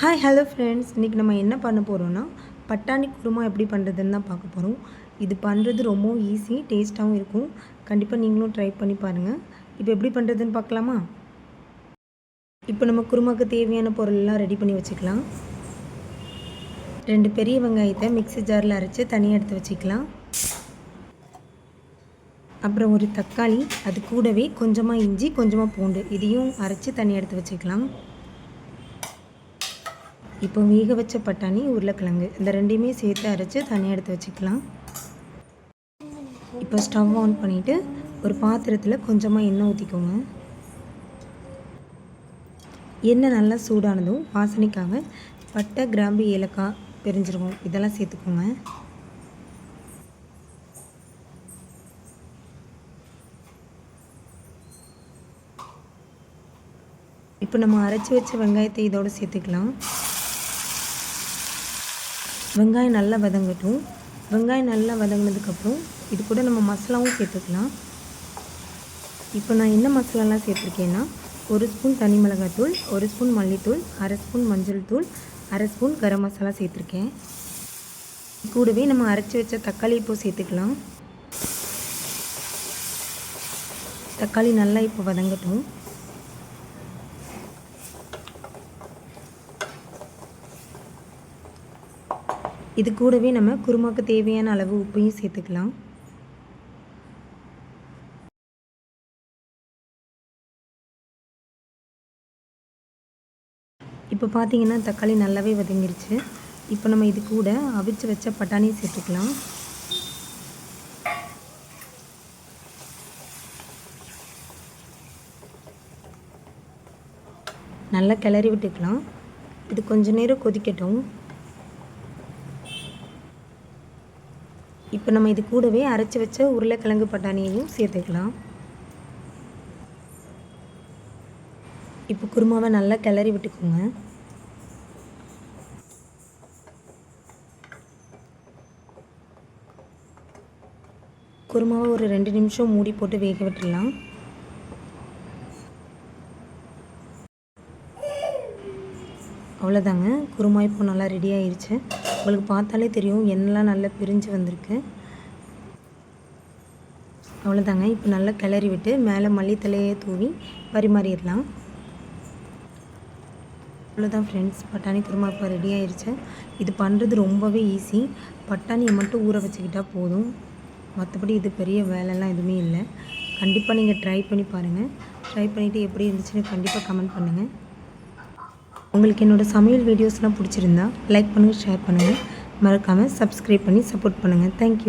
Hi hello friends, இன்றைக்கி நம்ம என்ன பண்ண போகிறோன்னா பட்டாணி குருமா எப்படி பண்ணுறதுன்னு தான் பார்க்க போகிறோம். இது பண்ணுறது ரொம்ப ஈஸி, டேஸ்ட்டாகவும் இருக்கும். கண்டிப்பாக நீங்களும் ட்ரை பண்ணி பாருங்கள். இப்போ எப்படி பண்ணுறதுன்னு பார்க்கலாமா? இப்போ நம்ம குருமாவுக்கு தேவையான பொருளெல்லாம் ரெடி பண்ணி வச்சுக்கலாம். 2 பெரிய வெங்காயத்தை மிக்ஸி ஜாரில் அரைச்சி தனியாக எடுத்து வச்சுக்கலாம். அப்புறம் ஒரு தக்காளி, அது கூடவே கொஞ்சமாக இஞ்சி, கொஞ்சமாக பூண்டு, இதையும் அரைச்சி தனியாக எடுத்து வச்சுக்கலாம். இப்போ வேக வச்ச பட்டாணி, உருளைக்கிழங்கு இந்த ரெண்டையுமே சேர்த்து அரைச்சி தனியாக எடுத்து வச்சுக்கலாம். இப்போ ஸ்டவ் ஆன் பண்ணிவிட்டு ஒரு பாத்திரத்தில் கொஞ்சமாக எண்ணெய் ஊற்றிக்கோங்க. எண்ணெய் நல்லா சூடானதும் வாசனைக்காக பட்டை, கிராம்பு, ஏலக்காய், பெருஞ்சீரகம் இதெல்லாம் சேர்த்துக்கோங்க. இப்போ நம்ம அரைச்சி வச்ச வெங்காயத்தை இதோடு சேர்த்துக்கலாம். வெங்காயம் நல்லா வதங்கட்டும். வெங்காயம் நல்லா வதங்கினதுக்கப்புறம் இது கூட நம்ம மசாலாவும் சேர்த்துக்கலாம். இப்போ நான் என்ன மசாலாலாம் சேர்த்துருக்கேன்னா, 1 ஸ்பூன் தனி மிளகாய்த்தூள், 1 ஸ்பூன் மல்லித்தூள், 1/2 ஸ்பூன் மஞ்சள் தூள், 1/2 ஸ்பூன் கரம் மசாலா சேர்த்துருக்கேன். கூடவே நம்ம அரைச்சி வச்ச தக்காளி இப்போ சேர்த்துக்கலாம். தக்காளி நல்லா இப்போ வதங்கட்டும். இது கூடவே நம்ம குருமாவுக்கு தேவையான அளவு உப்பையும் சேர்த்துக்கலாம். இப்போ பார்த்தீங்கன்னா தக்காளி நல்லாவே வதங்கிருச்சு. இப்போ நம்ம இது கூட அவிச்சு வச்ச பட்டாணியை சேர்த்துக்கலாம். நல்லா கிளறி விட்டுக்கலாம். இது கொஞ்ச நேரம் கொதிக்கட்டும். இப்போ நம்ம இது கூடவே அரைச்சி வச்ச உருளைக்கிழங்கு பட்டாணியையும் சேர்த்துக்கலாம். இப்போ குருமாவை நல்லா கிளறி விட்டுக்கோங்க. குருமாவை ஒரு 2 நிமிஷம் மூடி போட்டு வேக விட்டுடலாம். அவ்வளோதாங்க, குருமா இப்போ நல்லா ரெடி ஆயிடுச்சு. உங்களுக்கு பார்த்தாலே தெரியும் எண்ணெய்லாம் நல்லா பிரிஞ்சு வந்திருக்கு. அவ்வளோதாங்க, இப்போ நல்லா கிளறி விட்டு மேலே மல்லித்தலையை தூவி பரிமாறிடலாம். அவ்வளோதான் ஃப்ரெண்ட்ஸ், பட்டாணி குருமா இப்போ ரெடி ஆயிடுச்சு. இது பண்ணுறது ரொம்பவே ஈஸி. பட்டாணியை மட்டும் ஊற வச்சுக்கிட்டால் போதும். மற்றபடி இது பெரிய வேலைலாம் எதுவுமே இல்லை. கண்டிப்பாக நீங்கள் ட்ரை பண்ணி பாருங்கள். ட்ரை பண்ணிவிட்டு எப்படி இருந்துச்சுன்னு கண்டிப்பாக கமெண்ட் பண்ணுங்கள். உங்களுக்கு என்னோடய சமையல் வீடியோஸ்லாம் பிடிச்சிருந்தா லைக் பண்ணுங்கள், ஷேர் பண்ணுங்கள். மறக்காமல் சப்ஸ்கிரைப் பண்ணி சப்போர்ட் பண்ணுங்கள். தேங்க்யூ.